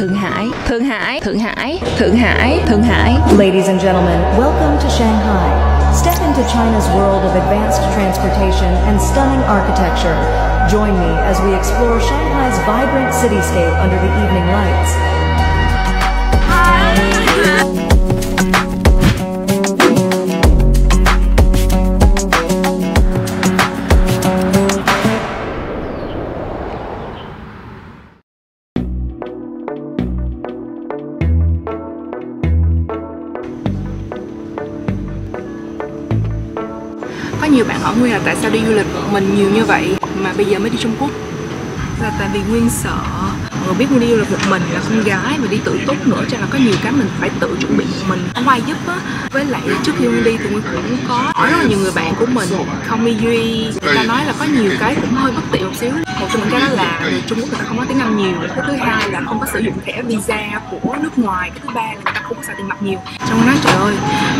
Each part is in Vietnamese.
Thượng Hải, Thượng Hải, Thượng Hải, Thượng Hải, Thượng Hải. Ladies and gentlemen, welcome to Shanghai. Step into China's world of advanced transportation and stunning architecture. Join me as we explore Shanghai's vibrant cityscape under the evening lights. Có nhiều bạn hỏi Nguyên là tại sao đi du lịch một mình nhiều như vậy mà bây giờ mới đi Trung Quốc. Là tại vì Nguyên sợ mọi người biết Nguyên đi du lịch một mình là con gái và đi tự túc nữa, cho là có nhiều cái mình phải tự chuẩn bị một mình, không ai giúp á. Với lại trước khi Nguyên đi thì Nguyên cũng có hỏi rất là nhiều người bạn của mình, không đi Duy, người ta nói là có nhiều cái cũng hơi bất tiện một xíu. Một trong những cái đó là người Trung Quốc người ta không có tiếng Anh nhiều, cái thứ hai là không có sử dụng thẻ visa của nước ngoài, cái thứ ba là người ta không có xài tiền mặt nhiều. Trong nói trời ơi,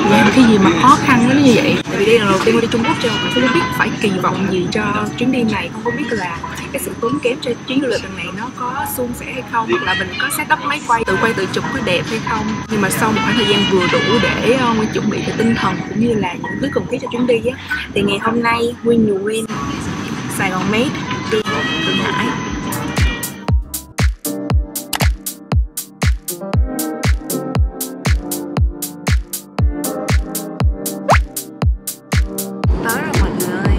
làm cái gì mà khó khăn đến như vậy. Tại vì đây là lần đầu tiên Nguyên đi Trung Quốc cho mình không biết phải kỳ vọng gì cho chuyến đi này, không biết là cái sự tốn kém cho chuyến du lịch lần này nó có suôn sẻ hay không, hoặc là mình có set up máy quay tự chụp có đẹp hay không. Nhưng mà sau một khoảng thời gian vừa đủ để Nguyên chuẩn bị về tinh thần cũng như là những thứ cần thiết cho chuyến đi á, thì ngày hôm nay Nguyên Sài Gòn Made đi Thượng Hải. Tới rồi mọi người ơi.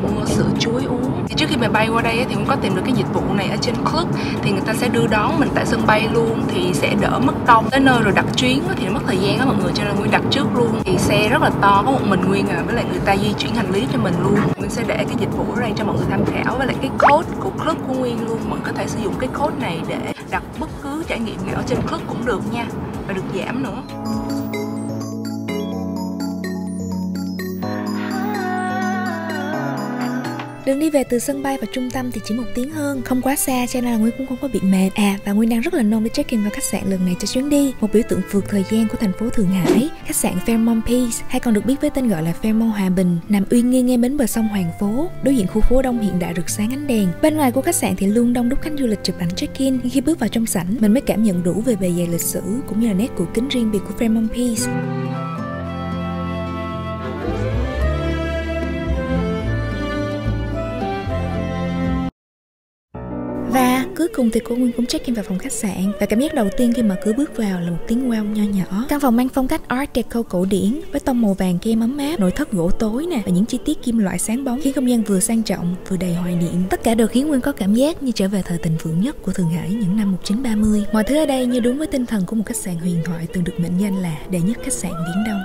Mua sữa chuối uống. Thì trước khi mình bay qua đây thì cũng có tìm được cái dịch vụ này ở trên Klook, thì người ta sẽ đưa đón mình tại sân bay luôn, thì sẽ đỡ mất công. Tới nơi rồi đặt chuyến thì nó mất thời gian đó mọi người, cho nên Nguyên đặt trước luôn. Thì xe rất là to, có một mình Nguyên à, với lại người ta di chuyển hành lý cho mình luôn. Nguyên sẽ để cái dịch vụ ở đây cho mọi người tham khảo, với lại cái code của Klook của Nguyên luôn. Mọi người có thể sử dụng cái code này để đặt bất cứ trải nghiệm nào ở trên Klook cũng được nha, và được giảm nữa. Đường đi về từ sân bay và trung tâm thì chỉ 1 tiếng hơn, không quá xa cho nên là Nguyên cũng không có bị mệt. Và Nguyên đang rất là nôn để check-in vào khách sạn lần này cho chuyến đi, một biểu tượng vượt thời gian của thành phố Thượng Hải. Khách sạn Fairmont Peace, hay còn được biết với tên gọi là Fairmont Hòa Bình, nằm uy nghi ngay bến bờ sông Hoàng Phố, đối diện khu phố đông hiện đại rực sáng ánh đèn. Bên ngoài của khách sạn thì luôn đông đúc khách du lịch chụp ảnh check-in, nhưng khi bước vào trong sảnh, mình mới cảm nhận đủ về bề dày lịch sử cũng như là nét cổ kính riêng biệt của Fairmont Peace. Và cuối cùng thì cô Nguyên cũng check-in vào phòng khách sạn, và cảm giác đầu tiên khi mà cứ bước vào là một tiếng wow nho nhỏ. Căn phòng mang phong cách Art Deco cổ điển với tông màu vàng kem ấm áp, nội thất gỗ tối nè, và những chi tiết kim loại sáng bóng khiến không gian vừa sang trọng vừa đầy hoài niệm. Tất cả đều khiến Nguyên có cảm giác như trở về thời thịnh vượng nhất của Thượng Hải những năm 1930. Mọi thứ ở đây như đúng với tinh thần của một khách sạn huyền thoại từng được mệnh danh là đệ nhất khách sạn Viễn Đông.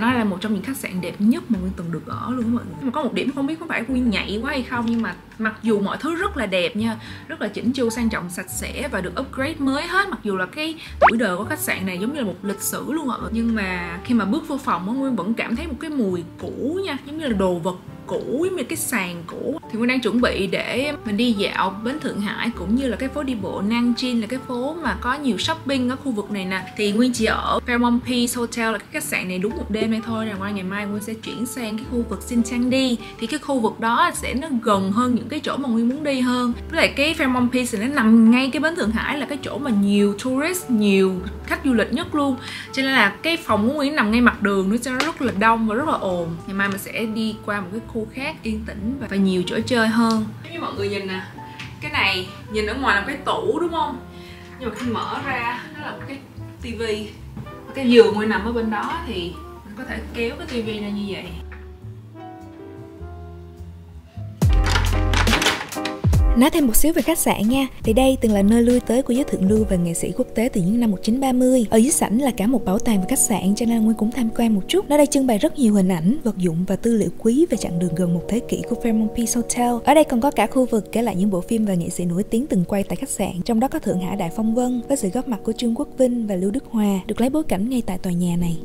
Nói là một trong những khách sạn đẹp nhất mà Nguyên từng được ở luôn mọi người. Nhưng mà có một điểm không biết có phải Nguyên nhạy quá hay không, nhưng mà mặc dù mọi thứ rất là đẹp nha, rất là chỉnh chu, sang trọng, sạch sẽ và được upgrade mới hết, mặc dù là cái tuổi đời của khách sạn này giống như là một lịch sử luôn ạ, nhưng mà khi mà bước vô phòng Nguyên vẫn cảm thấy một cái mùi cũ nha, giống như là đồ vật cũ, giống như cái sàn cũ. Thì Nguyên đang chuẩn bị để mình đi dạo bến Thượng Hải cũng như là cái phố đi bộ Nanjing, là cái phố mà có nhiều shopping ở khu vực này nè. Thì Nguyên chỉ ở Fairmont Peace Hotel, là cái khách sạn này đúng một đêm này thôi, rồi qua ngày mai Nguyên sẽ chuyển sang cái khu vực Xinjiang. Thì cái khu vực đó sẽ nó gần hơn những cái chỗ mà Nguyên muốn đi hơn. Với lại cái Fairmont Peace nó nằm ngay cái bến Thượng Hải, là cái chỗ mà nhiều tourist, nhiều khách du lịch nhất luôn, cho nên là cái phòng của Nguyên nằm ngay mặt đường, nó sẽ rất là đông và rất là ồn. Ngày mai mình sẽ đi qua một cái khu khác yên tĩnh và nhiều chỗ chơi hơn. Như mọi người nhìn nè, cái này nhìn ở ngoài là một cái tủ đúng không, nhưng mà khi mở ra nó là một cái tivi, cái giường Nguyên nằm ở bên đó thì có thể kéo cái tivi ra như vậy. Nói thêm một xíu về khách sạn nha, thì đây từng là nơi lui tới của giới thượng lưu và nghệ sĩ quốc tế từ những năm 1930. Ở dưới sảnh là cả một bảo tàng về khách sạn, cho nên Nguyên cũng tham quan một chút. Nơi đây trưng bày rất nhiều hình ảnh, vật dụng và tư liệu quý về chặng đường gần một thế kỷ của Fairmont Peace Hotel. Ở đây còn có cả khu vực kể lại những bộ phim và nghệ sĩ nổi tiếng từng quay tại khách sạn, trong đó có Thượng Hải Đại Phong Vân với sự góp mặt của Trương Quốc Vinh và Lưu Đức Hòa, được lấy bối cảnh ngay tại tòa nhà này.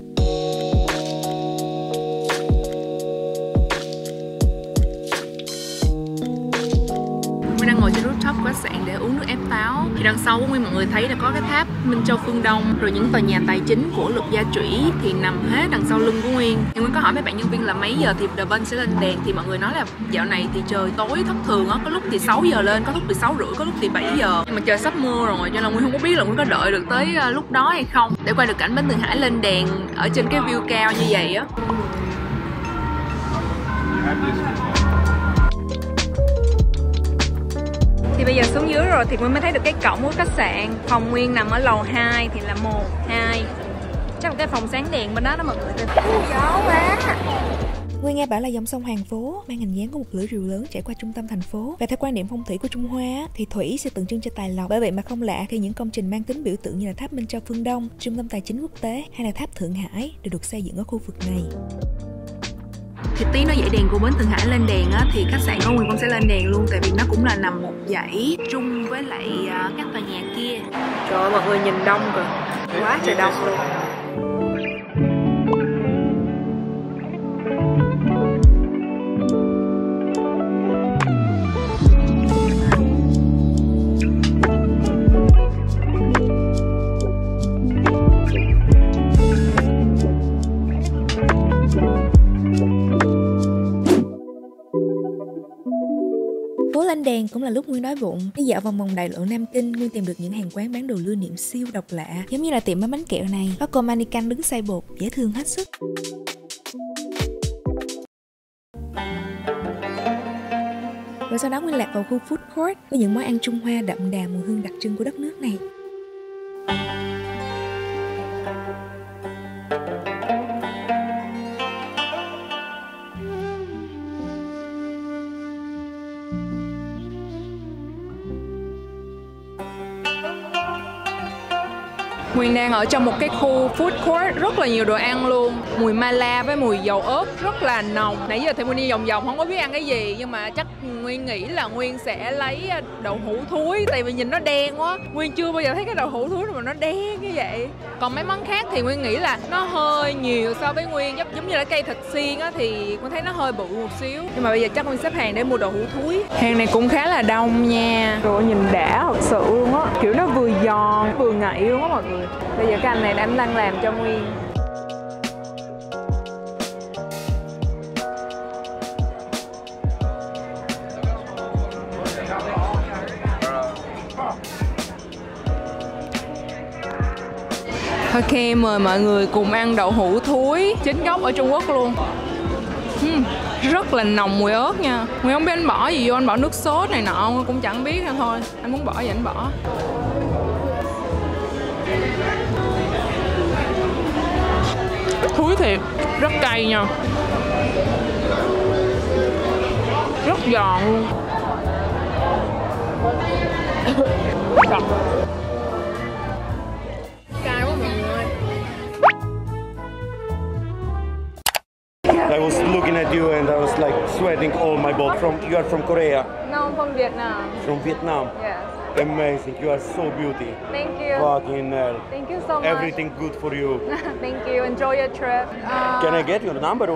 Đang ngồi trên rooftop của khách sạn để uống nước ép táo. Thì đằng sau của Nguyên mọi người thấy là có cái tháp Minh Châu Phương Đông, rồi những tòa nhà tài chính của Lục Gia Trủy thì nằm hết đằng sau lưng của Nguyên. Thì Nguyên có hỏi mấy bạn nhân viên là mấy giờ thì The Bund sẽ lên đèn, thì mọi người nói là dạo này thì trời tối thất thường á, có lúc thì 6 giờ lên, có lúc thì 6 rưỡi, có lúc thì 7 giờ. Nhưng mà trời sắp mưa rồi cho nên Nguyên không có biết là Nguyên có đợi được tới lúc đó hay không để quay được cảnh bến Thượng Hải lên đèn ở trên cái view cao như vậy á. Thì bây giờ xuống dưới rồi thì Nguyên mới thấy được cái cổng của khách sạn. Phòng Nguyên nằm ở lầu 2 thì là 1, 2. Chắc là cái phòng sáng đèn bên đó đó mọi người. Gió quá. Nguyên nghe bảo là dòng sông Hoàng Phố mang hình dáng của một lưỡi rìu lớn chảy qua trung tâm thành phố. Và theo quan niệm phong thủy của Trung Hoa thì thủy sẽ tượng trưng cho tài lộc. Bởi vậy mà không lạ khi những công trình mang tính biểu tượng như là tháp Minh Châu Phương Đông, trung tâm tài chính quốc tế hay là tháp Thượng Hải đều được xây dựng ở khu vực này. Thì tí nó dãy đèn của bến Thượng Hải lên đèn á, thì khách sạn của Nguyên cũng sẽ lên đèn luôn, tại vì nó cũng là nằm một dãy chung với lại các tòa nhà kia. Trời ơi, mọi người nhìn đông kìa, quá trời đông luôn. Phố lên đèn cũng là lúc Nguyên đói bụng. Đi dạo vòng vòng đại lộ Nam Kinh, Nguyên tìm được những hàng quán bán đồ lưu niệm siêu độc lạ, giống như là tiệm bánh kẹo này, có cô mannequin đứng xay bột, dễ thương hết sức. Rồi sau đó Nguyên lạc vào khu food court với những món ăn Trung Hoa đậm đà mùi hương đặc trưng của đất nước này. Nguyên đang ở trong một cái khu food court rất là nhiều đồ ăn luôn. Mùi mala với mùi dầu ớt rất là nồng. Nãy giờ thì Nguyên đi vòng vòng không có biết ăn cái gì, nhưng mà chắc Nguyên nghĩ là Nguyên sẽ lấy đậu hũ thúi, tại vì nhìn nó đen quá. Nguyên chưa bao giờ thấy cái đậu hũ thúi mà nó đen như vậy. Còn mấy món khác thì Nguyên nghĩ là nó hơi nhiều so với Nguyên, giống như là cây thịt xiên á, thì Nguyên thấy nó hơi bự một xíu. Nhưng mà bây giờ chắc Nguyên xếp hàng để mua đậu hũ thúi. Hàng này cũng khá là đông nha. Rồi nhìn đã thật sự luôn á, kiểu nó vừa giòn vừa ngậy luôn á mọi người. Bây giờ cái anh này anh đang làm cho Nguyên. Ok, mời mọi người cùng ăn đậu hũ thúi chính gốc ở Trung Quốc luôn. Rất là nồng mùi ớt nha. Nguyên không biết anh bỏ gì vô, anh bỏ nước sốt này nọ cũng chẳng biết nữa thôi. Anh muốn bỏ gì anh bỏ. Thúi thiệt, rất cay nha, rất giòn luôn. Cay quá mọi người. I was looking at you and I was like sweating all my body. You are from Korea? No, I'm from Vietnam. From Vietnam? Yes. Amazing, you are so beauty. Thank you. Fucking hell. Thank you so much. Everything good for you. Thank you. Enjoy your trip. Can I get your number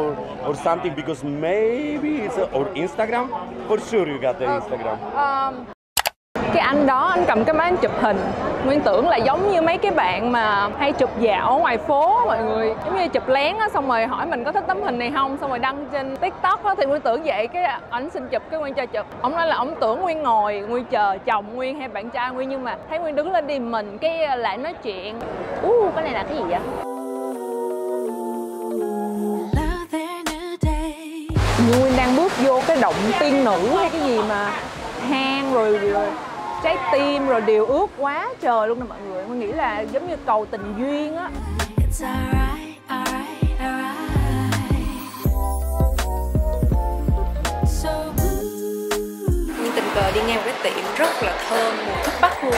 or something? Because maybe it's or Instagram. For sure you got the Instagram. Cái anh đó anh cầm cái máy anh chụp hình, Nguyên tưởng là giống như mấy cái bạn mà hay chụp dạo ở ngoài phố mọi người, giống như chụp lén á, xong rồi hỏi mình có thích tấm hình này không, xong rồi đăng trên TikTok á, thì Nguyên tưởng vậy. Cái ảnh xin chụp, cái Nguyên cho chụp. Ông nói là ông tưởng Nguyên ngồi, Nguyên chờ chồng Nguyên hay bạn trai Nguyên, nhưng mà thấy Nguyên đứng lên đi mình cái lại nói chuyện. Cái này là cái gì vậy? Nguyên đang bước vô cái động tiên nữ hay cái gì mà hang rồi trái tim rồi điều ước quá trời luôn nè mọi người. Mình nghĩ là giống như cầu tình duyên á. tiệm rất là thơm, mùi thuốc bắc luôn.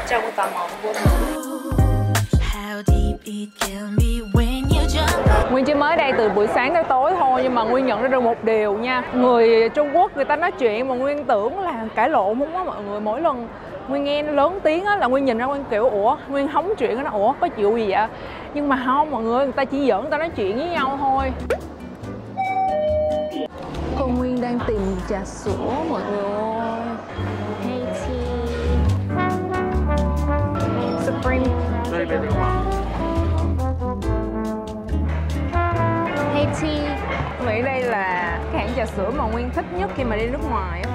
Cho cô tò mò vô thử. Nguyên chỉ mới đây từ buổi sáng tới tối thôi, nhưng mà Nguyên nhận ra được một điều nha. Người Trung Quốc người ta nói chuyện mà Nguyên tưởng là cãi lộn không á mọi người. Mỗi lần Nguyên nghe nó lớn tiếng á là Nguyên nhìn ra Nguyên kiểu ủa, Nguyên hóng chuyện nó ủa có chuyện gì vậy? Nhưng mà không mọi người ta chỉ giỡn, người ta nói chuyện với nhau thôi. Cô Nguyên đang tìm trà sữa mọi người ơi. Hey tea. Supreme. Hey tea. Nghĩ đây là cái hãng trà sữa mà Nguyên thích nhất khi mà đi nước ngoài á.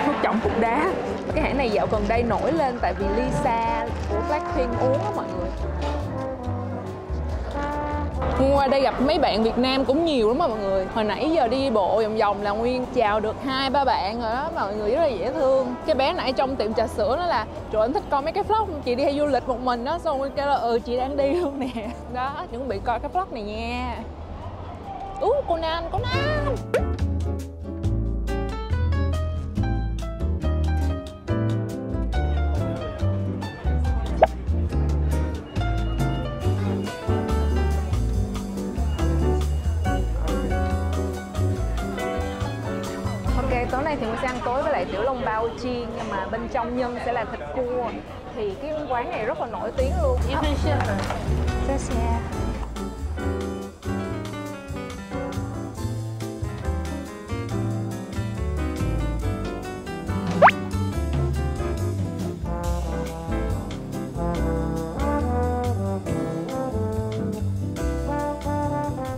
Thuốc trọng cục đá. Cái hãng này dạo gần đây nổi lên tại vì Lisa của Blackpink uống á mọi người. Nguyên qua đây gặp mấy bạn Việt Nam cũng nhiều lắm mọi người. Hồi nãy giờ đi bộ vòng vòng là Nguyên chào được 2-3 bạn rồi đó. Mọi người rất là dễ thương. Cái bé nãy trong tiệm trà sữa nó là trời anh thích coi mấy cái vlog chị đi hay du lịch một mình đó. Xong Nguyên kêu là chị đang đi luôn nè. Đó chuẩn bị coi cái vlog này nha. Cô Nan. Tối nay thì mình sẽ ăn tối với lại tiểu long bao chiên, nhưng mà bên trong nhân sẽ là thịt cua. Thì cái quán này rất là nổi tiếng luôn.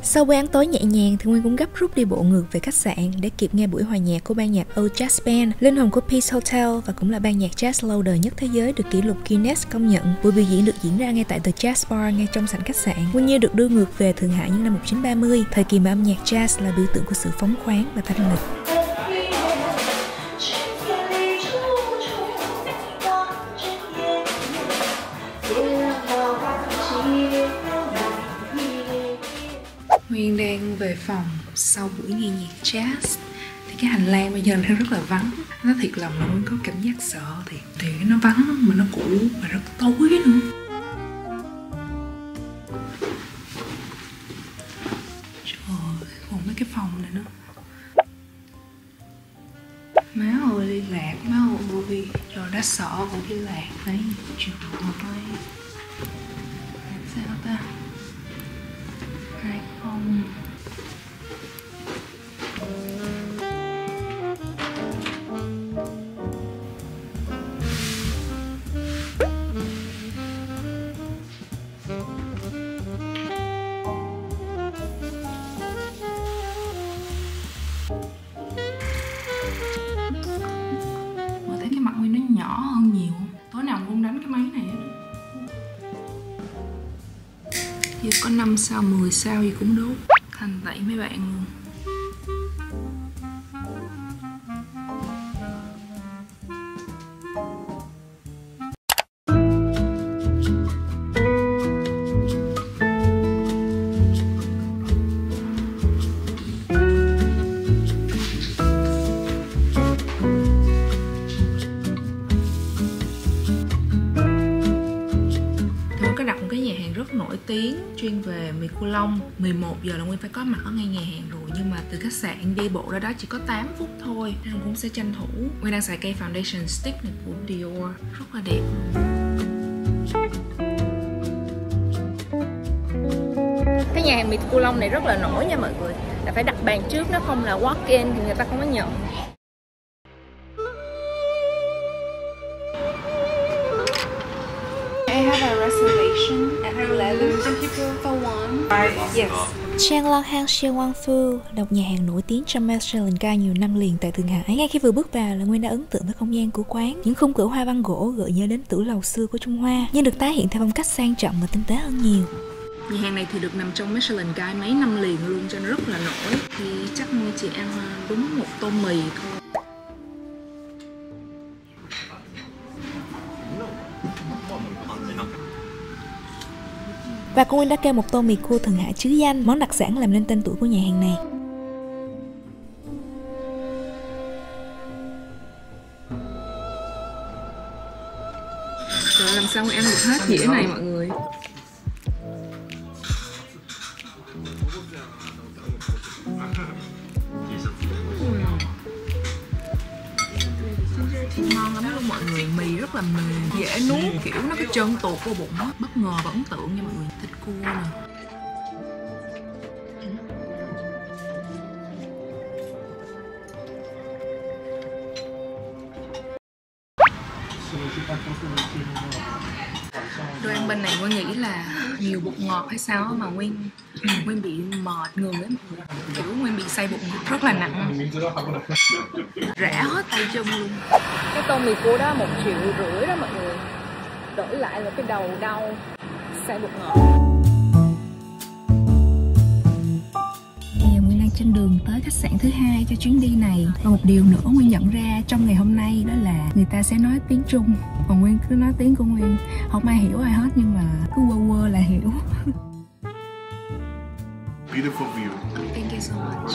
Sau bữa ăn tối nhẹ nhàng thì Nguyên cũng gấp rút đi bộ ngược về khách sạn để kịp nghe buổi hòa nhạc của ban nhạc Old Jazz Band, linh hồn của Peace Hotel và cũng là ban nhạc jazz lâu đời nhất thế giới được kỷ lục Guinness công nhận. Buổi biểu diễn được diễn ra ngay tại The Jazz Bar ngay trong sảnh khách sạn. Nguyên như được đưa ngược về Thượng Hải những năm 1930, thời kỳ mà âm nhạc jazz là biểu tượng của sự phóng khoáng và thanh lịch. Nguyên đang về phòng sau buổi nghe nhạc jazz. Thì cái hành lang bây giờ nó rất là vắng. Nó thiệt lòng là Nguyên có cảm giác sợ thiệt. Thì nó vắng mà nó cũ và rất tối nữa. Trời ơi, còn mấy cái phòng này nữa. Má ơi liên lạc, má ơi. Trời đã sợ còn liên lạc đấy. Trời ơi. Sao ta? 20. Mà thấy cái mặt Nguyên nó nhỏ hơn nhiều. Tối nào cũng đánh cái máy này hết. Giờ có 5 sao, 10 sao gì cũng đúng. Thành tẩy mấy bạn luôn. Rất nổi tiếng chuyên về mì cua Long. 11 giờ là Nguyên phải có mặt ở ngay nhà hàng rồi, nhưng mà từ khách sạn đi bộ ra đó chỉ có 8 phút thôi nên cũng sẽ tranh thủ. Nguyên đang xài cây foundation stick này của Dior, rất là đẹp luôn. Cái nhà hàng mì cua Long này rất là nổi nha mọi người. Là phải đặt bàn trước, nó không là walk in thì người ta không có nhận. I have a reservation at 11 for one. Yes. Trang Long Hang Siêu Quang Phu là một nhà hàng nổi tiếng trong Michelin Guide nhiều năm liền tại Thượng Hải. Ngay khi vừa bước vào là Nguyên đã ấn tượng với không gian của quán. Những khung cửa hoa văn gỗ gợi nhớ đến tử lầu xưa của Trung Hoa, nhưng được tái hiện theo phong cách sang trọng và tinh tế hơn nhiều. Nhà hàng này thì được nằm trong Michelin Guide mấy năm liền luôn cho nên rất là nổi. Thì chắc Nguyên chỉ ăn đúng một tô mì thôi. Và cô Nguyên đã kêu một tô mì cua Thượng Hải trứ danh, món đặc sản làm nên tên tuổi của nhà hàng này. sao Nguyên ăn được hết dĩa này mọi người. Ngon lắm luôn mọi người, mì rất là mềm, dễ nuốt, kiểu nó cái trơn tuột vô bụng á, bất ngờ và ấn tượng nha mọi người. Thịt cua nè. Đồ ăn bên này Nguyên nghĩ là nhiều bột ngọt hay sao mà Nguyên bị mệt người ấy mọi người. Kiểu Nguyên bị say bột ngọt rất là nặng, rã hết tay chân luôn. Cái tô mì cua đó 1,5 triệu đó mọi người, đổi lại là cái đầu đau say bột ngọt. Bây giờ Nguyên đang trên đường tới khách sạn thứ 2 cho chuyến đi này. Và một điều nữa Nguyên nhận ra trong ngày hôm nay đó là người ta sẽ nói tiếng Trung, còn Nguyên cứ nói tiếng của Nguyên, không ai hiểu ai hết nhưng mà cứ quơ là hiểu. Beautiful view. Thank you so much.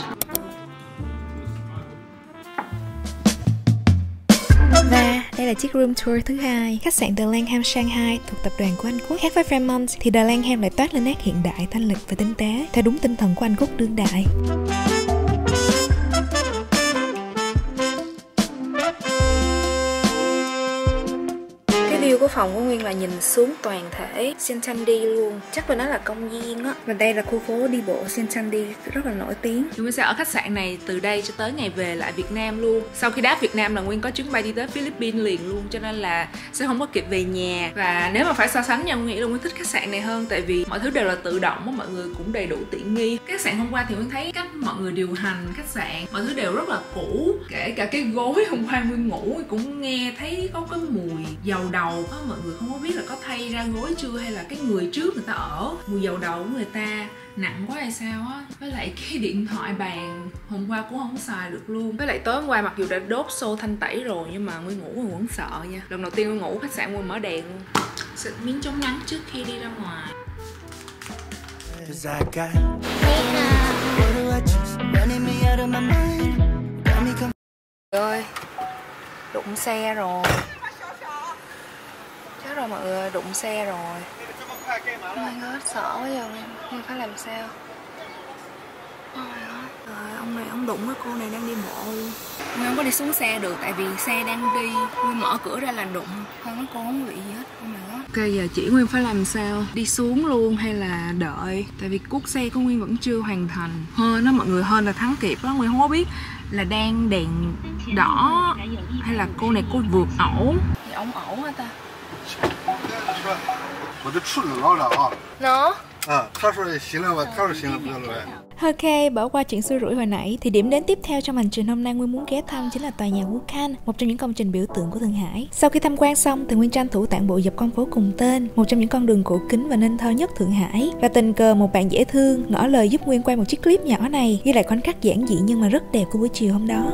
Và đây là chiếc room tour thứ 2, khách sạn The Langham Shanghai thuộc tập đoàn của Anh Quốc. Khác với Fairmont thì The Langham lại toát lên nét hiện đại, thanh lịch và tinh tế, theo đúng tinh thần của Anh Quốc đương đại. View của phòng của Nguyên là nhìn xuống toàn thể Xintiandi luôn, chắc là nó là công viên á. Và đây là khu phố đi bộ Xintiandi rất là nổi tiếng. Chúng mình sẽ ở khách sạn này từ đây cho tới ngày về lại Việt Nam luôn. Sau khi đáp Việt Nam là Nguyên có chuyến bay đi tới Philippines liền luôn, cho nên là sẽ không có kịp về nhà. Và nếu mà phải so sánh nha, Nguyên nghĩ là Nguyên thích khách sạn này hơn, tại vì mọi thứ đều là tự động á, mọi người cũng đầy đủ tiện nghi. Khách sạn hôm qua thì Nguyên thấy cách mọi người điều hành khách sạn, mọi thứ đều rất là cũ, kể cả cái gối hôm qua Nguyên ngủ cũng nghe thấy có cái mùi dầu đầu á. Mọi người không có biết là có thay ra gối chưa, hay là cái người trước người ta ở mùi dầu đầu của người ta nặng quá hay sao á. Với lại cái điện thoại bàn hôm qua cũng không xài được luôn. Với lại tối hôm qua mặc dù đã đốt xô thanh tẩy rồi nhưng mà Nguyên ngủ Nguyên vẫn sợ nha. Lần đầu tiên Nguyên ngủ khách sạn Nguyên mở đèn luôn. Xịt miếng chống nắng trước khi đi ra ngoài. Ơi, đụng xe rồi. Chết rồi mọi người, đụng xe rồi. Oh my god, sợ quá giờ Nguyên phải làm sao? Oh my god. Rồi, ông này ông đụng với cô này đang đi bộ luôn. Nguyên không có đi xuống xe được tại vì xe đang đi. Nguyên mở cửa ra là đụng. Thôi nó cô không bị gì hết. Oh my god. Ok, giờ chỉ Nguyên phải làm sao? Đi xuống luôn hay là đợi? Tại vì cuốc xe của Nguyên vẫn chưa hoàn thành. Hên đó mọi người, hên là thắng kịp đó. Nguyên không có biết là đang đèn đỏ hay là cô này cô vượt ẩu. Thì ông ẩu hả ta? 我都处理了啊。 Nó. 他说行了吧，他说行了，不要了。 Ok, bỏ qua chuyện xui rủi hồi nãy thì điểm đến tiếp theo trong hành trình hôm nay Nguyên muốn ghé thăm chính là tòa nhà Vũ Khanh, một trong những công trình biểu tượng của Thượng Hải. Sau khi tham quan xong thì Nguyên tranh thủ tản bộ dọc con phố cùng tên, một trong những con đường cổ kính và nên thơ nhất Thượng Hải. Và tình cờ một bạn dễ thương ngỏ lời giúp Nguyên quay một chiếc clip nhỏ này, ghi lại khoảnh khắc giản dị nhưng mà rất đẹp của buổi chiều hôm đó.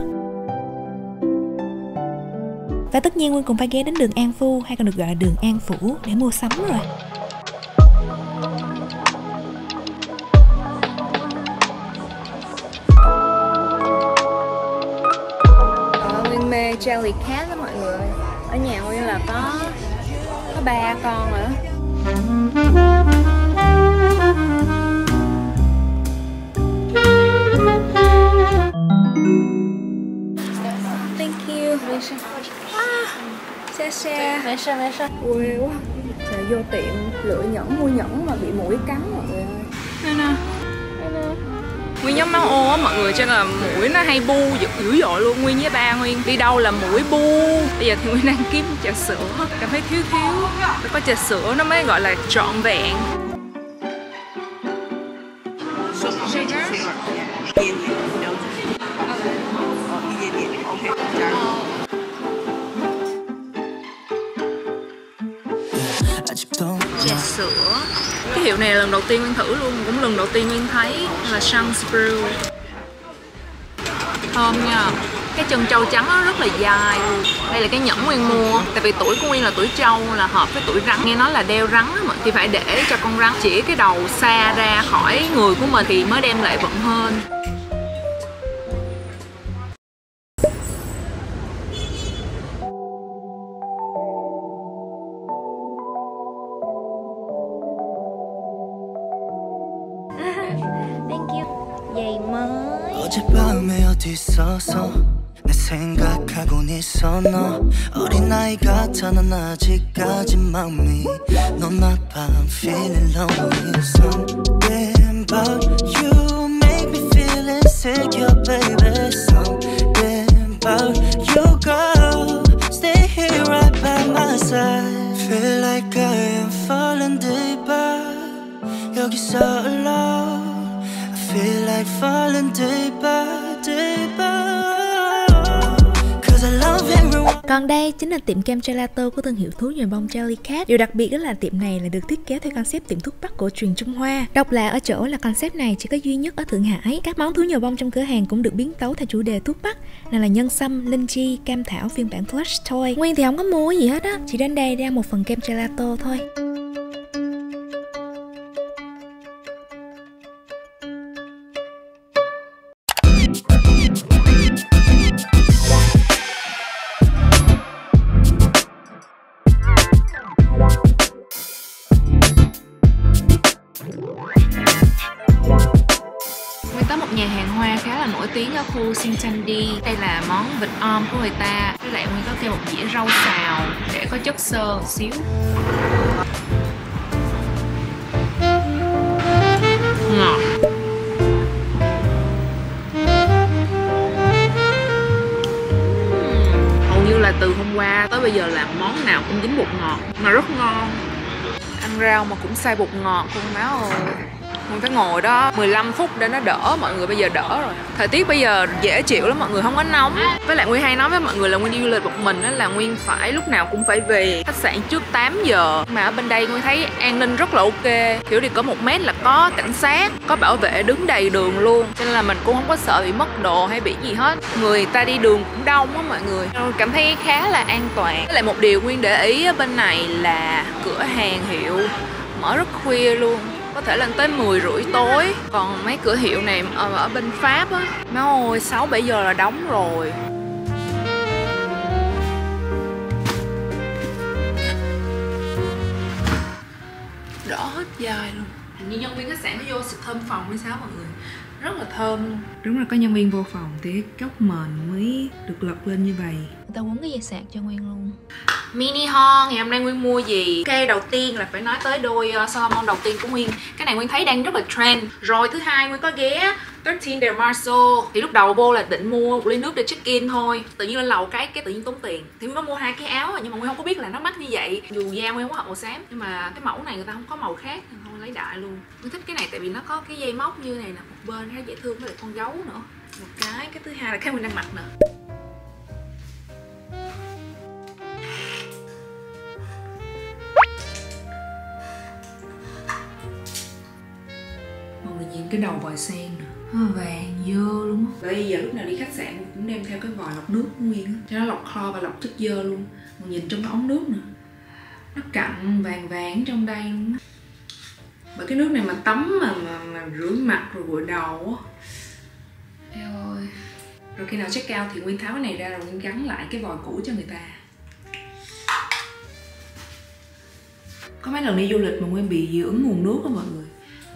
Và tất nhiên Nguyên cũng phải ghé đến đường An Phu, hay còn được gọi là đường An Phủ, để mua sắm rồi. Nguyên mê Jelly Cat đó mọi người. Ở nhà Nguyên là có 3 con rồi đó. Thank you. Xe quê quá. Trời, vô tiệm lựa nhẫn mua nhẫn mà bị muỗi cắn mọi người ơi. Đây nè. Nguyên nhóm máu ô á mọi người, cho nên là mũi nó hay bu dữ dội luôn. Nguyên với ba Nguyên đi đâu là mũi bu. Bây giờ thì Nguyên đang kiếm trà sữa, cảm thấy thiếu nó có trà sữa nó mới gọi là trọn vẹn. Trà sữa, cái hiệu này là lần đầu tiên Nguyên thử luôn, cũng lần đầu tiên Nguyên thấy là Shang Brew. Thơm nha, cái chân trâu trắng nó rất là dài luôn. Đây là cái nhẫn Nguyên mua, tại vì tuổi của Nguyên là tuổi trâu, là hợp với tuổi rắn. Nghe nói là đeo rắn mà thì phải để cho con rắn chỉ cái đầu xa ra khỏi người của mình thì mới đem lại vận hên. Thank you. Giày mới. 어젯밤에 어디 있었어 내 생각하곤 있어 너 어린아이 같아 난 아직까지 마음이 넌 아파 I'm feeling lonely Something about you make me feel insecure baby Something about you girl Stay here right by my side Feel like I am falling deeper 여기서 alone I feel like falling deeper, deeper Cause I love everyone. Còn đây chính là tiệm kem gelato của thương hiệu thú nhồi bông Jellycat. Điều đặc biệt đó là tiệm này là được thiết kế theo concept tiệm thuốc bắc cổ truyền Trung Hoa. Độc lạ ở chỗ là concept này chỉ có duy nhất ở Thượng Hải. Các món thú nhồi bông trong cửa hàng cũng được biến tấu theo chủ đề thuốc bắc, nào là nhân sâm, linh chi, cam thảo phiên bản plush toy. Nguyên thì không có mua gì hết á, chỉ đến đây để ăn một phần kem gelato thôi. Nhà hàng hoa khá là nổi tiếng ở khu Xinjiang. Đây là món vịt om của người ta. Với lại Nguyên có thêm một dĩa rau xào để có chất xơ một xíu. Ngọt. Hầu như là từ hôm qua tới bây giờ là món nào cũng dính bột ngọt mà rất ngon. Ăn rau mà cũng xay bột ngọt luôn má ơi. Mình phải ngồi đó 15 phút để nó đỡ, mọi người bây giờ đỡ rồi. Thời tiết bây giờ dễ chịu lắm, mọi người không có nóng. Với lại Nguyên hay nói với mọi người là Nguyên đi du lịch một mình là Nguyên phải lúc nào cũng phải về khách sạn trước 8 giờ. Mà ở bên đây Nguyên thấy an ninh rất là ok. Kiểu đi có 1 mét là có cảnh sát, có bảo vệ đứng đầy đường luôn. Cho nên là mình cũng không có sợ bị mất đồ hay bị gì hết. Người ta đi đường cũng đông á mọi người. Cảm thấy khá là an toàn. Với lại một điều Nguyên để ý ở bên này là cửa hàng hiệu mở rất khuya luôn. Có thể lên tới 10 rưỡi tối. Còn mấy cửa hiệu này ở bên Pháp á, má ơi 6-7 giờ là đóng rồi. Đỏ hết dài luôn. Hình như nhân viên khách sạn nó vô xịt thơm phòng hay sao mọi người. Rất là thơm luôn. Đúng là có nhân viên vô phòng thì cái cốc mền mới được lật lên như vậy. Người ta quấn cái dây sạc cho Nguyên luôn. Mini haul, ngày hôm nay Nguyên mua gì? Ok, đầu tiên là phải nói tới đôi salmon đầu tiên của Nguyên. Cái này Nguyên thấy đang rất là trend. Rồi thứ hai Nguyên có ghé 13 de Marzo. Thì lúc đầu vô là định mua một ly nước để check in thôi. Tự nhiên lên lầu cái tự nhiên tốn tiền. Thì Nguyên có mua 2 cái áo nhưng mà Nguyên không có biết là nó mắc như vậy. Dù da Nguyên không có hợp màu xám, nhưng mà cái mẫu này người ta không có màu khác nên thôi lấy đại luôn. Nguyên thích cái này tại vì nó có cái dây móc như này nè, một bên khá dễ thương với lại con gấu nữa. Một cái thứ hai là cái Nguyên đang mặc nè. Nhìn cái đầu vòi sen nè, vàng dơ luôn á. Bây giờ lúc nào đi khách sạn cũng đem theo cái vòi lọc nước của Nguyên cho nó lọc kho và lọc chất dơ luôn. Mình nhìn trong cái ống nước nè, nó cặn vàng vàng trong đây luôn á. Bởi cái nước này mà tắm mà rửa mặt rồi gội đầu á. Eo ơi. Rồi khi nào check out thì Nguyên tháo cái này ra rồi Nguyên gắn lại cái vòi cũ cho người ta. Có mấy lần đi du lịch mà Nguyên bị dị ứng nguồn nước á mọi người.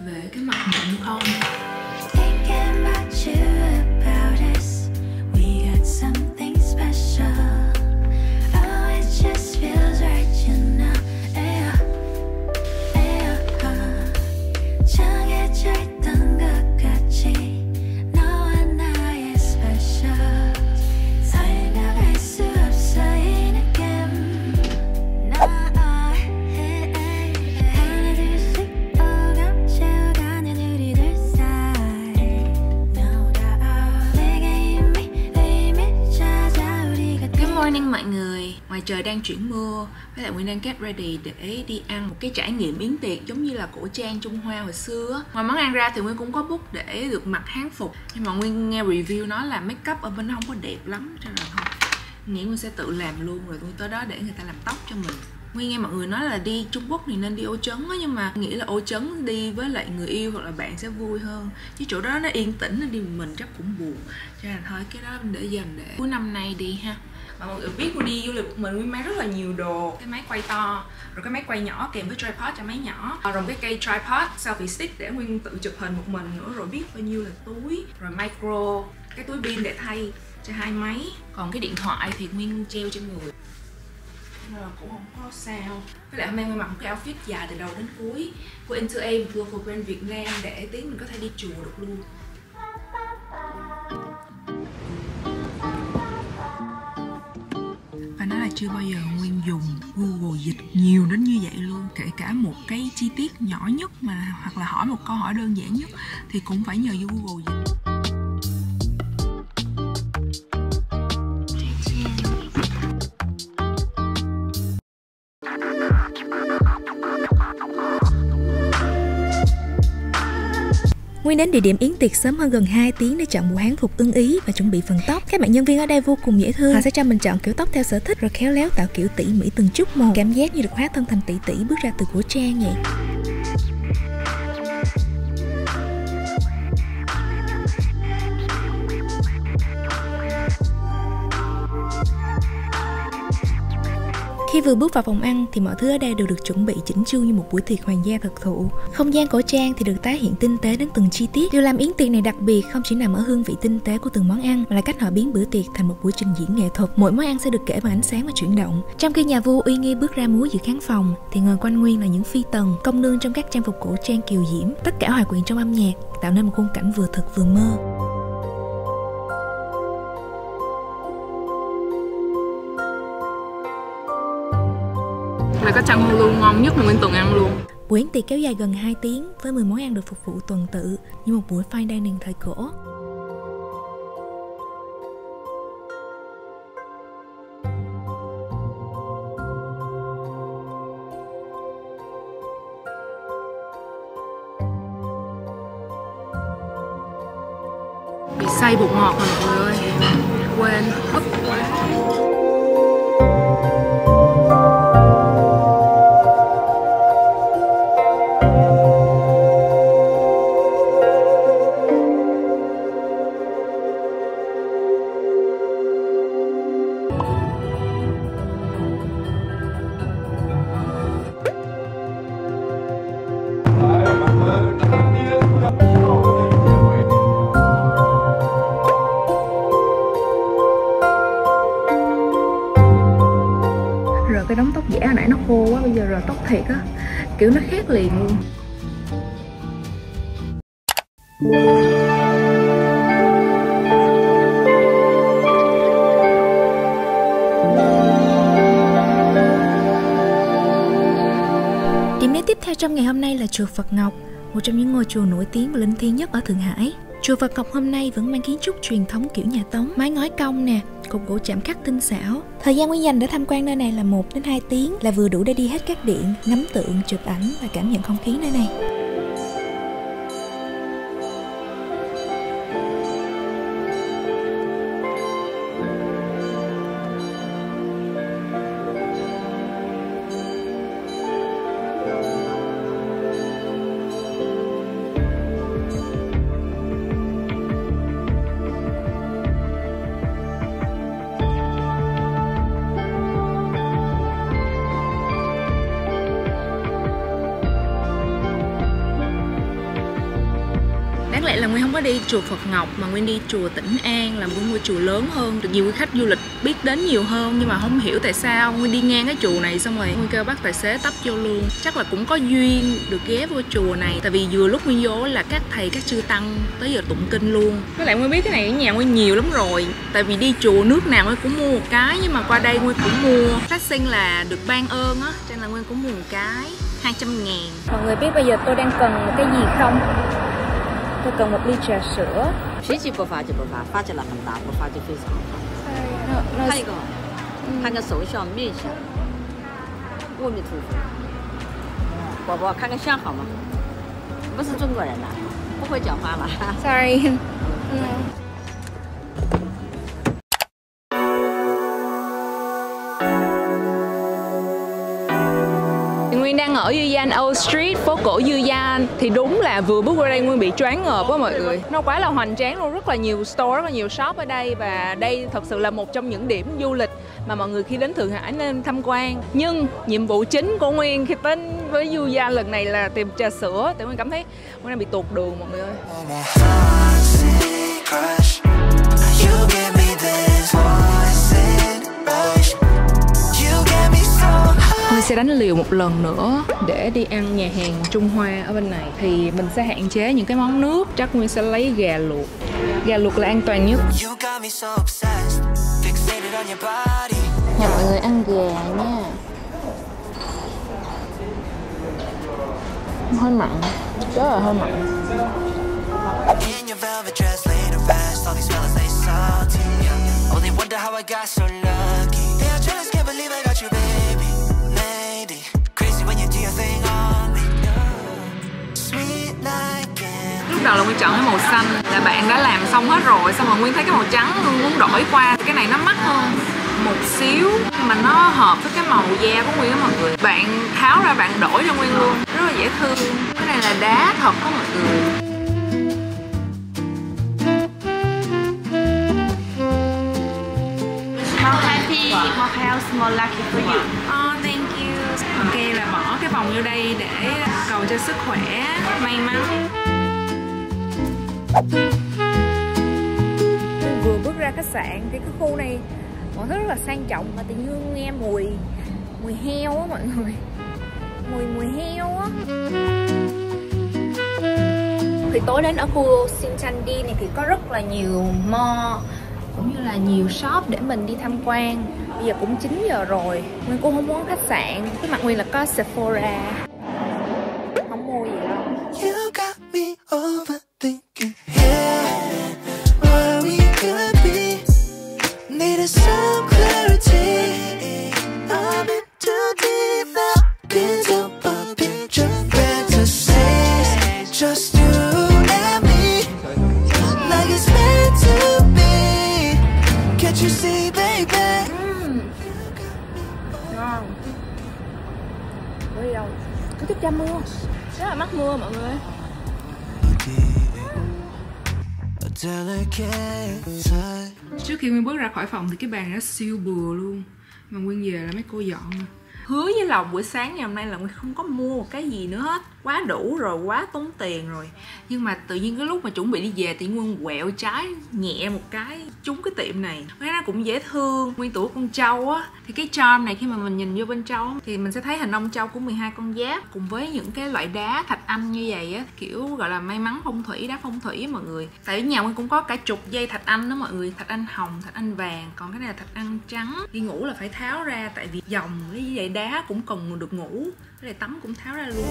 Về cái mặt mụn không. Mọi người, ngoài trời đang chuyển mưa, với lại Nguyên đang get ready để đi ăn một cái trải nghiệm yến tiệc giống như là cổ trang Trung Hoa hồi xưa. Ngoài món ăn ra thì Nguyên cũng có book để được mặc hán phục, nhưng mà Nguyên nghe review nói là make up ở bên đó không có đẹp lắm, cho nên là thôi nghĩ Nguyên sẽ tự làm luôn, rồi Nguyên tới đó để người ta làm tóc cho mình. Nguyên nghe mọi người nói là đi Trung Quốc thì nên đi Ô Trấn á, nhưng mà nghĩ là Ô Trấn đi với lại người yêu hoặc là bạn sẽ vui hơn, chứ chỗ đó nó yên tĩnh, nó đi một mình chắc cũng buồn, cho nên thôi cái đó để dành để cuối năm nay đi ha. Mà mọi người biết Nguyên đi du lịch mình Nguyên mang rất là nhiều đồ, cái máy quay to, rồi cái máy quay nhỏ kèm với tripod cho máy nhỏ, rồi cái cây tripod selfie stick để Nguyên tự chụp hình một mình nữa, rồi biết bao nhiêu là túi, rồi micro, cái túi pin để thay cho hai máy. Còn cái điện thoại thì Nguyên treo trên người nên là cũng không có sao. Với lại hôm nay Nguyên mặc một cái outfit dài từ đầu đến cuối của Into A, một local brand Việt Nam, để tí mình có thể đi chùa được luôn. Phải nói là chưa bao giờ Nguyên dùng Google Dịch nhiều đến như vậy luôn. Kể cả một cái chi tiết nhỏ nhất mà hoặc là hỏi một câu hỏi đơn giản nhất thì cũng phải nhờ vô Google Dịch. Nguyên đến địa điểm yến tiệc sớm hơn gần 2 tiếng để chọn bộ hán phục ưng ý và chuẩn bị phần tóc. Các bạn nhân viên ở đây vô cùng dễ thương. Họ sẽ cho mình chọn kiểu tóc theo sở thích rồi khéo léo tạo kiểu tỉ mỉ từng chút một. Cảm giác như được hóa thân thành tỷ tỷ bước ra từ cổ trang vậy. Khi vừa bước vào phòng ăn thì mọi thứ ở đây đều được chuẩn bị chỉnh chu như một buổi tiệc hoàng gia thực thụ. Không gian cổ trang thì được tái hiện tinh tế đến từng chi tiết. Điều làm yến tiệc này đặc biệt không chỉ nằm ở hương vị tinh tế của từng món ăn, mà là cách họ biến bữa tiệc thành một buổi trình diễn nghệ thuật. Mỗi món ăn sẽ được kể bằng ánh sáng và chuyển động. Trong khi nhà vua uy nghi bước ra múa giữa khán phòng, thì ngồi quanh Nguyên là những phi tần, công nương trong các trang phục cổ trang kiều diễm. Tất cả hòa quyện trong âm nhạc, tạo nên một khung cảnh vừa thực vừa mơ. Là có chăn hulu ngon nhất mà Nguyên từng ăn luôn. Buổi yến tiệc kéo dài gần 2 tiếng với 10 món ăn được phục vụ tuần tự như một buổi fine dining thời cổ. Bị say bột ngọt rồi mọi người ơi. Quên, ức quá. Cái đống tóc giả hồi nãy nó khô quá, bây giờ rồi tóc thiệt á, kiểu nó khác liền luôn. Điểm đến tiếp theo trong ngày hôm nay là chùa Phật Ngọc, một trong những ngôi chùa nổi tiếng và linh thiêng nhất ở Thượng Hải. Chùa Phật Ngọc hôm nay vẫn mang kiến trúc truyền thống kiểu nhà Tống, mái ngói cong nè, cột gỗ chạm khắc tinh xảo. Thời gian Nguyên dành để tham quan nơi này là 1 đến 2 tiếng, là vừa đủ để đi hết các điện, ngắm tượng, chụp ảnh và cảm nhận không khí nơi này. Đáng lẽ là Nguyên không có đi chùa Phật Ngọc mà Nguyên đi chùa Tĩnh An, là một ngôi chùa lớn hơn, được nhiều khách du lịch biết đến nhiều hơn. Nhưng mà không hiểu tại sao Nguyên đi ngang cái chùa này xong rồi Nguyên kêu bắt tài xế tấp vô luôn. Chắc là cũng có duyên được ghé vô chùa này, tại vì vừa lúc Nguyên vô là các thầy các sư tăng tới giờ tụng kinh luôn. Với lại Nguyên biết cái này ở nhà Nguyên nhiều lắm rồi, tại vì đi chùa nước nào Nguyên cũng mua một cái, nhưng mà qua đây Nguyên cũng mua. Phát sinh là được ban ơn á, cho nên là Nguyên cũng mua một cái 200.000. Mọi người biết bây giờ tôi đang cần một cái gì không? Tôi cần một ly trà sữa. 脾气不发就不发，发起来很大，不发就非常好。看一个，看个手相面相，阿弥陀佛。宝宝，看个相好吗？不是中国人呐，不会讲话了。Sorry. Nguyên đang ở Yuyan Old Street, phố cổ Yuyan, thì đúng là vừa bước qua đây Nguyên bị choáng ngợp á mọi người. Nó quá là hoành tráng luôn, rất là nhiều store, rất là nhiều shop ở đây. Và đây thật sự là một trong những điểm du lịch mà mọi người khi đến Thượng Hải nên tham quan. Nhưng nhiệm vụ chính của Nguyên khi đến với Yuyan lần này là tìm trà sữa. Tại Nguyên cảm thấy Nguyên đang bị tuột đường mọi người ơi. Tôi sẽ đánh liều một lần nữa để đi ăn nhà hàng Trung Hoa ở bên này. Thì mình sẽ hạn chế những cái món nước. Chắc Nguyên sẽ lấy gà luộc. Gà luộc là an toàn nhất. Nhà mọi người ăn gà nha. Hơi mặn, rất là hơi mặn. Lúc đầu là Nguyên chọn cái màu xanh là bạn đã làm xong hết rồi, xong rồi Nguyên thấy cái màu trắng Nguyên muốn đổi qua, cái này nó mắc hơn một xíu nhưng mà nó hợp với cái màu da của Nguyên đó mọi người. Bạn tháo ra bạn đổi cho Nguyên luôn, rất là dễ thương. Cái này là đá thật đó mọi người. More happy, more health, more lucky for you. Oh, thank you. Ok, là bỏ cái vòng vô đây để cầu cho sức khỏe, may mắn. Vừa bước ra khách sạn thì cái khu này mọi thứ rất là sang trọng, mà tự nhiên nghe mùi heo á mọi người, mùi heo á. Thì tối đến ở khu Xintiandi này thì có rất là nhiều mall cũng như là nhiều shop để mình đi tham quan. Bây giờ cũng 9 giờ rồi, Nguyên cũng không muốn khách sạn. Cái mặt Nguyên là có Sephora, không mua gì đâu. Có chút ra mưa, rất là mắc mưa mọi người. Trước khi Nguyên bước ra khỏi phòng thì cái bàn nó siêu bừa luôn. Mà Nguyên về là mấy cô dọn. Hứa với lòng buổi sáng ngày hôm nay là Nguyên không có mua một cái gì nữa hết. Quá đủ rồi, quá tốn tiền rồi. Nhưng mà tự nhiên cái lúc mà chuẩn bị đi về thì Nguyên quẹo trái nhẹ một cái trúng cái tiệm này. Cái nó cũng dễ thương. Nguyên tuổi con trâu á, thì cái charm này khi mà mình nhìn vô bên trong thì mình sẽ thấy hình ông trâu của 12 con giáp cùng với những cái loại đá thạch anh như vậy á, kiểu gọi là may mắn phong thủy, đá phong thủy mọi người. Tại nhà Nguyên cũng có cả chục dây thạch anh đó mọi người, thạch anh hồng, thạch anh vàng, còn cái này là thạch anh trắng. Đi ngủ là phải tháo ra tại vì dòng với dây đá cũng cần được ngủ. Cái này tắm cũng tháo ra luôn.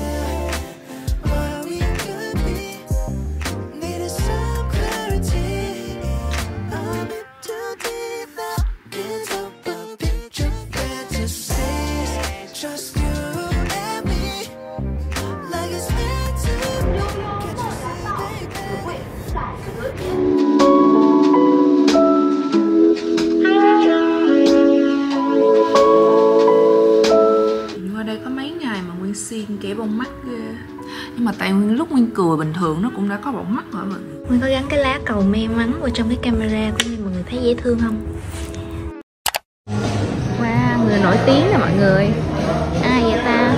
Xiên kẻ bông mắt ghê. Nhưng mà tại lúc Nguyên cười bình thường nó cũng đã có bọng mắt rồi mọi người. Nguyên có gắn cái lá cầu may mắn vào trong cái camera của Nguyên, mọi người thấy dễ thương không? Wow, người nổi tiếng nè mọi người. Ai vậy ta?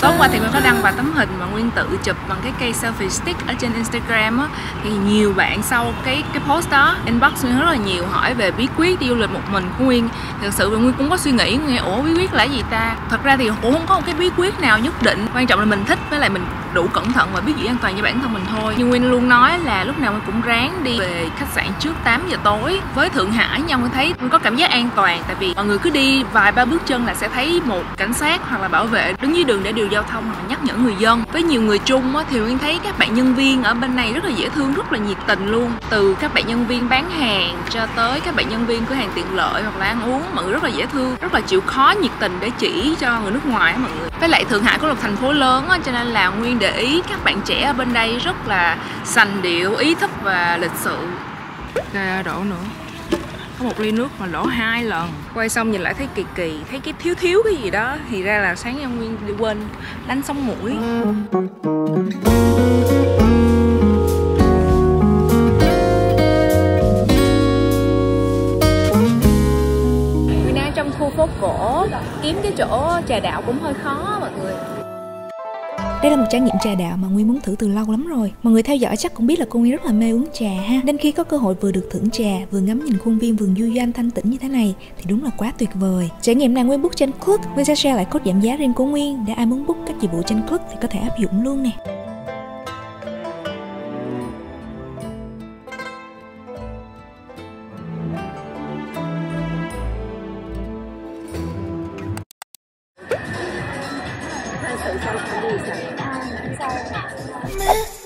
Tối qua thì Nguyên có đăng vài tấm hình mà Nguyên tự chụp bằng cái cây selfie stick ở trên Instagram á. Thì nhiều bạn sau cái post đó inbox Nguyên rất là nhiều hỏi về bí quyết đi du lịch một mình của Nguyên. Thực sự Nguyên cũng có suy nghĩ, ủa bí quyết là gì ta? Thật ra thì cũng không có một cái bí quyết nào nhất định. Quan trọng là mình thích với lại mình đủ cẩn thận và biết giữ an toàn cho bản thân mình thôi. Nhưng Nguyên luôn nói là lúc nào Nguyên cũng ráng đi về khách sạn trước 8 giờ tối. Với Thượng Hải nha, Nguyên thấy Nguyên có cảm giác an toàn, tại vì mọi người cứ đi vài ba bước chân là sẽ thấy một cảnh sát hoặc là bảo vệ đứng dưới đường để điều giao thông hoặc nhắc nhở người dân. Với nhiều người Trung á, thì Nguyên thấy các bạn nhân viên ở bên này rất là dễ thương, rất là nhiệt tình luôn. Từ các bạn nhân viên bán hàng cho tới các bạn nhân viên cửa hàng tiện lợi hoặc là ăn uống, mọi người rất là dễ thương, rất là chịu khó, nhiệt tình để chỉ cho người nước ngoài mọi người. Với lại Thượng Hải cũng là một thành phố lớn á, cho nên là Nguyên để ý các bạn trẻ ở bên đây rất là sành điệu, ý thức và lịch sự. Kìa, đổ nữa. Có một ly nước mà đổ 2 lần. Quay xong nhìn lại thấy kỳ kỳ, thấy cái thiếu cái gì đó. Thì ra là sáng em Nguyên đi quên đánh sống mũi. Nguyên đang trong khu phố cổ, kiếm cái chỗ trà đạo cũng hơi khó mọi người. Đây là một trải nghiệm trà đạo mà Nguyên muốn thử từ lâu lắm rồi. Mọi người theo dõi chắc cũng biết là cô Nguyên rất là mê uống trà ha. Nên khi có cơ hội vừa được thưởng trà, vừa ngắm nhìn khuôn viên vườn du doanh thanh tĩnh như thế này thì đúng là quá tuyệt vời. Trải nghiệm này Nguyên book trên Klook. Nguyên sẽ share lại code giảm giá riêng của Nguyên để ai muốn book các dịch vụ trên Klook thì có thể áp dụng luôn nè. 내